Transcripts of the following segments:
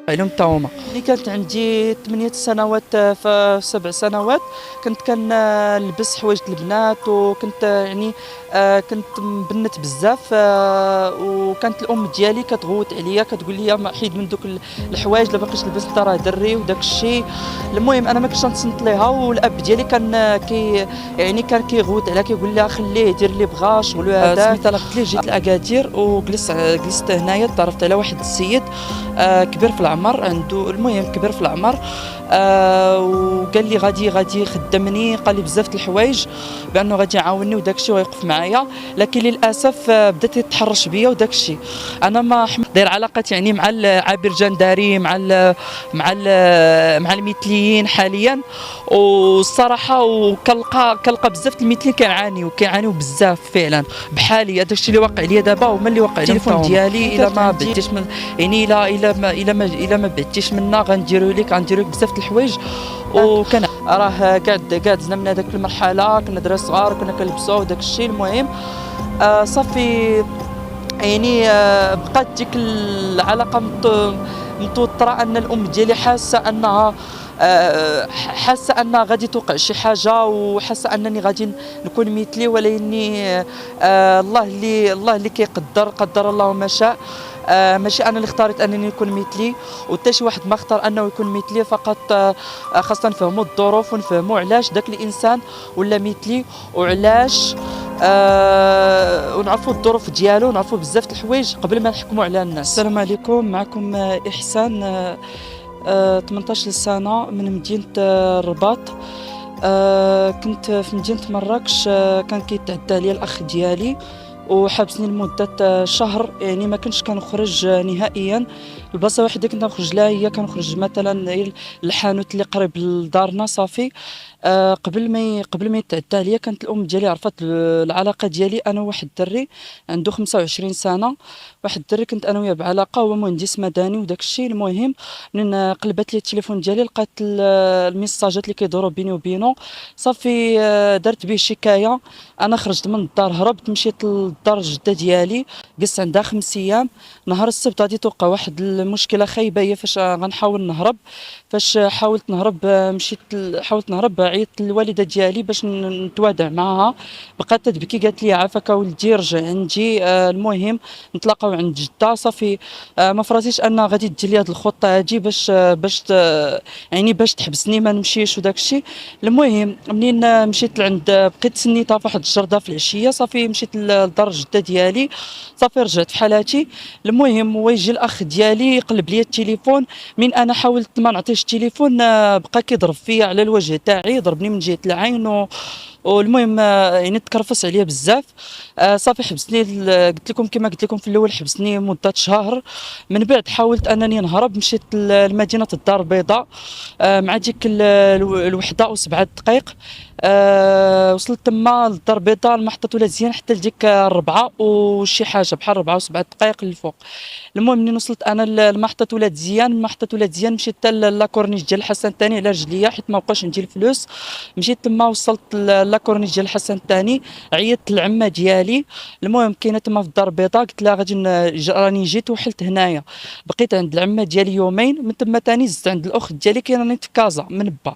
عليهم حتى هما. ملي كانت عندي 8 سنوات في 7 سنوات كنت كنلبس حوايج البنات، وكنت يعني كنت مبنت بزاف، وكانت الام ديالي كتغوت عليا كتقول لي ما حيد من دوك الحوايج، لا باقيش تلبس انت راه دري وداك الشيء. المهم انا ما كنتش نتصنت ليها، والاب ديالي كان يعني كان كيغوت عليها كيقول لها خليه يدير اللي بغا شغلو هذا. سميتها لقيت ليه جيت لاكادير جلست هنايا، تعرفت على واحد السيد كبير في العمر، عنده المهم كبير في العمر، وقال لي غادي يخدمني، قال لي بزاف د الحوايج بانه غادي يعاونني وداك الشيء ويوقف معايا. لكن للاسف بدات يتحرش بيا وداك الشيء. انا ما داير علاقات يعني مع عابر جندري، مع المثليين حاليا، والصراحه كنلقى بزاف المثليين كيعانيو بزاف فعلا بحالي. هذاك الشيء اللي واقع ليا دابا هما اللي واقع لي. التليفون ديالي الا ما بعدتيش من يعني الا ما بعدتيش منا غنديروا لك بزاف د الحوايج. وكان راه قاعد زنا من هذاك المرحله، كنا دراري صغار كنا كنلبسوا وداك الشيء. المهم صافي يعني بقات ديك العلاقه متوتره، ان الام ديالي حاسه انها غادي توقع شي حاجه، وحاسه انني غادي نكون مثلي، ولاني الله اللي كيقدر، قدر الله ما شاء. ماشي انا اللي اختاريت انني نكون مثلي، وحتى شي واحد ما اختار انه يكون مثلي. فقط خاصنا نفهموا الظروف ونفهموا علاش داك الانسان ولا مثلي، وعلاش ونعرفوا الظروف ديالو، ونعرفوا بزاف د الحوايج قبل ما نحكموا على الناس. السلام عليكم، معكم احسان، 18 سنه، من مدينه الرباط. كنت في مدينه مراكش. كان كيتعدى عليا الاخ ديالي وحبسني لمده شهر، يعني ما كنتش كنخرج نهائيا. البلاصه الوحيده كنت نخرج لها هي كنخرج مثلا للحانوت اللي قريب لدارنا صافي. قبل ما يتعدى عليا كانت الام ديالي عرفت العلاقه ديالي انا وواحد الدري عنده 25 سنه. واحد الدري كنت انا وياه بعلاقه، هو مهندس مدني وداك الشيء. المهم منين قلبت لي التليفون ديالي لقيت الميساجات اللي كيدوروا بيني وبينه. صافي درت به شكايه. انا خرجت من الدار، هربت مشيت للدار جده ديالي، جلست عندها 5 ايام. نهار السبت غادي توقع واحد المشكله خايبه، هي فاش غنحاول نهرب. فاش حاولت نهرب حاولت نهرب، عيطت للوالده ديالي باش نتوادع معها. بقات تبكي قالت لي عافاك ولدي رجع عندي. المهم نتلاقاو عند جده. صافي ما فراسيش ان غادي دير لي هذه الخطه هذه يعني باش تحبسني ما نمشيش وداك الشيء. المهم منين مشيت لعند بقيت سنيتها في واحد الجرده في العشيه. صافي مشيت لدار جده ديالي، صافي رجعت في حالاتي. المهم هو يجي الاخ ديالي يقلب لي التليفون. من انا حاولت ما نعطيش التليفون بقى كيضرب فيا على الوجه تاعي، ضربني من جهه العين والمهم يعني تكرفس عليا بزاف. صافي حبسني قلت لكم كما قلت لكم في الاول، حبسني مده شهر. من بعد حاولت انني نهرب، مشيت لمدينه الدار البيضاء مع ديك الوحده وسبعة دقائق. وصلت تما للدار البيضاء المحطه ولا زيان حتى لديك 4 وشي حاجه بحال 4 و7 دقائق للفوق. المهم منين وصلت انا لمحطه ولاد زيان، من محطه ولاد زيان مشيت حتى لاكورنيش ديال الحسن الثاني على رجليا حيت ما بقاش عندي الفلوس. مشيت تما وصلت لاكورنيش ديال الحسن الثاني، عيطت للعمه ديالي. المهم كاينه تما في الدار البيضاء، قلت لها غادي راني جيت وحلت هنايا. بقيت عند العمه ديالي يومين، من تما ثاني زدت عند الاخت ديالي كاينه في كازا من با،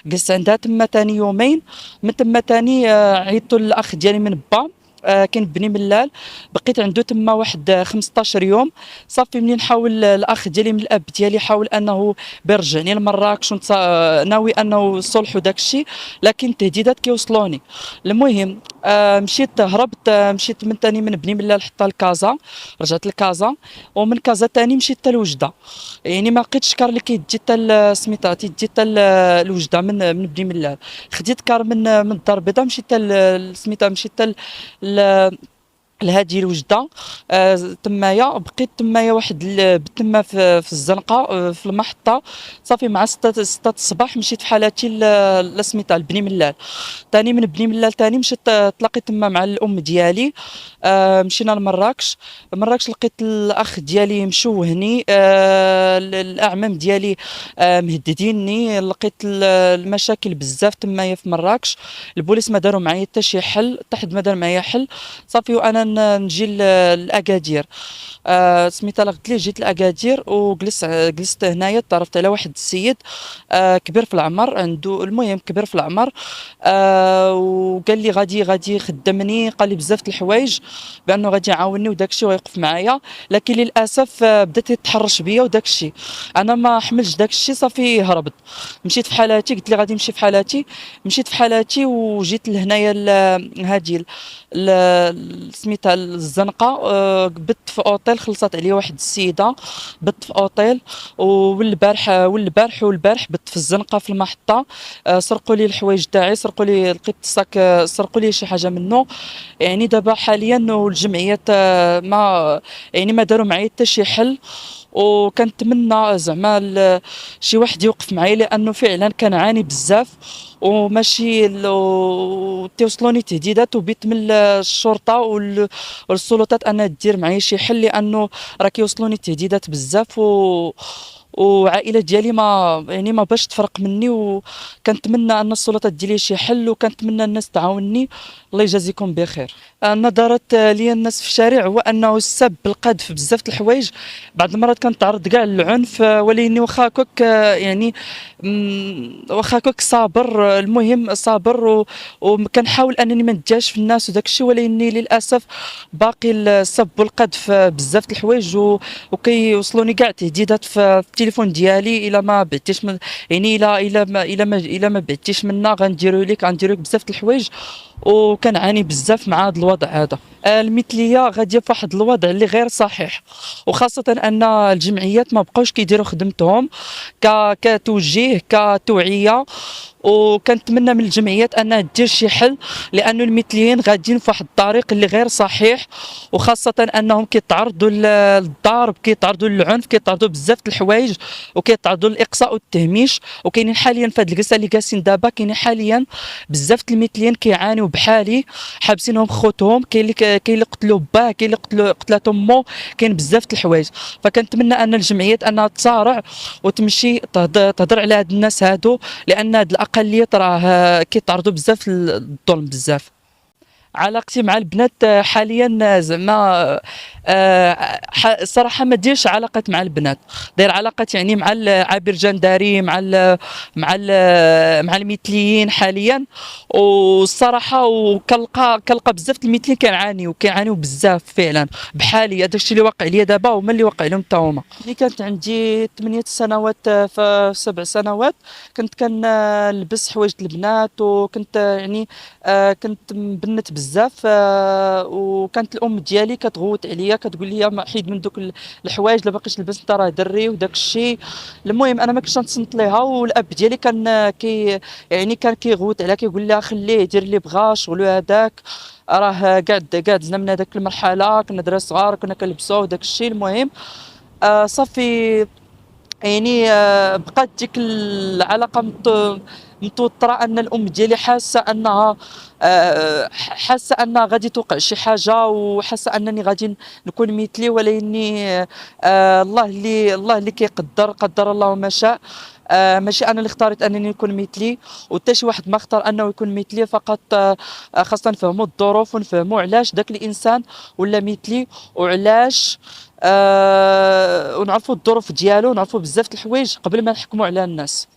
جلست عندها تما ثاني يومين. من تما ثاني عيطت للاخ ديالي من با، كاين بني ملال، بقيت عنده تما واحد 15 يوم. صافي منين حاول الاخ ديالي من الاب ديالي حاول انه بيرجعني لمراكش ناوي انه يصلحوا داك الشيء، لكن التهديدات كيوصلوني. المهم مشيت هربت، مشيت من ثاني من بني ملال حتى لكازا، رجعت لكازا. ومن كازا ثاني مشيت حتى لوجده، يعني ما لقيتش كار اللي كيدي حتى سميتها تيدي حتى لوجده من بني ملال. خديت كار من الدار البيضاء، مشيت حتى سميتها مشيت حتى لهادي الوجده. تمايا بقيت تمايا واحد تما في الزنقه في المحطه. صافي مع 6 الصباح مشيت في حالاتي لسميتها لبني ملال ثاني. من بني ملال ثاني مشيت تلاقيت تما مع الام ديالي. مشينا لمراكش. لقيت الاخ ديالي مشوهني، الاعمام ديالي مهدديني. لقيت المشاكل بزاف تمايا في مراكش. البوليس ما داروا معايا حتى شي حل، حتى حد ما دار معايا حل. صافي وانا نجي لأكادير. سميتها قلت ليه جيت لأكادير جلست هنايا، تعرفت على واحد السيد كبير في العمر، عنده المهم كبير في العمر. وقال لي غادي يخدمني، قال لي بزاف د الحوايج بانه غادي يعاونني وداك الشيء ويوقف معايا. لكن للاسف بدات يتحرش بيا وداك الشيء، انا ما حملتش داك الشيء، صافي هربت، مشيت في حالاتي، قلت لي غادي نمشي في حالاتي، مشيت في حالاتي وجيت لهنايا هادي سميتها الزنقه. بت في اوطيل، خلصت عليا واحد السيده، بت في اوطيل. والبارح بت في الزنقه في المحطه. سرقوا لي الحوايج تاعي، سرقوا لي لقيت الصاك، سرقوا لي شي حاجه منه. يعني دابا حاليا والجمعيات ما يعني ما داروا معايا حتى شي حل. وكنتمنى زعما شي واحد يوقف معايا، لانه فعلا كنعاني بزاف، وماشي توصلوني تهديدات وبيت من الشرطه والسلطات انها دير معايا شي حل، لانه راه كيوصلوني تهديدات بزاف. وعائله ديالي ما باش تفرق مني، وكنتمنى ان السلطات دير لي شي حل، وكنتمنى الناس تعاونني. الله يجازيكم بخير. نظرت لي الناس في الشارع هو انه السب، القذف، بزاف د الحوايج. بعض المرات كنتعرض كاع للعنف، ولكن واخا هكاك يعني واخا هكاك صابر، المهم صابر، وكنحاول انني ما نتجاهش في الناس وداك الشيء، ولكن للاسف باقي السب والقذف بزاف د الحوايج، وكيوصلوني كاع تهديدات في التليفون ديالي. الا ما بعتيش من يعني الا ما بعتيش منا غنديروا لك بزاف د الحوايج، وكنعاني بزاف مع هذا الوضع هذا. المثليه غاديه في واحد الوضع اللي غير صحيح، وخاصه ان الجمعيات ما بقاوش كيديروا خدمتهم كتوجيه كتوعيه. وكنتمنى من الجمعيات انها دير شي حل، لانه المثليين غاديين في واحد الطريق اللي غير صحيح، وخاصه انهم كيتعرضوا للضرب، كيتعرضوا للعنف، كيتعرضوا بزاف د الحوايج، وكيتعرضوا للاقصاء والتهميش. وكاينين حاليا في هذه الجلسه اللي جالسين دابا، كاينين حاليا بزاف د المثليين كيعانيوا بحالي، حابسينهم خوتهم، كاين اللي قتلوا باه، كاين اللي قتلات امه، كاين بزاف د الحوايج. فكنتمنى ان الجمعيات انها تصارع وتمشي تهضر على هاد الناس هادو، لان هاد الاقليات راه كيتعرضوا بزاف للظلم بزاف. علاقتي مع البنات حاليا زعما صراحه ما ديرش علاقات مع البنات، داير علاقات يعني مع عابر جندري، مع المثليين حاليا. والصراحه كنلقى بزاف المثليين كيعانيو بزاف فعلا بحالي. هذاك الشيء اللي واقع ليا دابا هما اللي واقع لهم حتى هما. ملي كانت عندي 8 سنوات في 7 سنوات كنت كنلبس حوايج البنات، وكنت يعني كنت مبنت بزاف. وكانت الام ديالي كتغوت عليا، كتقول لي ما حيد من دوك الحوايج، لا باقيش تلبس انت راه دري وداك الشيء. المهم انا ما كنتش نتصنت ليها، والاب ديالي كان كان كيغوت عليها، كيقول لها خليه يدير اللي بغا، شغلو هذاك راه كاع دزنا من هذاك المرحله، كنا دراري صغار كنا كنلبسوا وداك الشيء. المهم صافي يعني بقات ديك العلاقه متوتره، ان الام ديالي حاسه انها غادي توقع شي حاجه، وحاسه انني غادي نكون مثلي. ولاني الله اللي كيقدر، قدر الله ما شاء. ماشي انا اللي اختاريت انني نكون مثلي، وحتى شي واحد ما اختار انه يكون مثلي. فقط خاصنا نفهموا الظروف، ونفهموا علاش داك الانسان ولا مثلي، وعلاش ونعرفوا الظروف ديالو، ونعرفوا بزاف د الحوايج قبل ما نحكموا على الناس.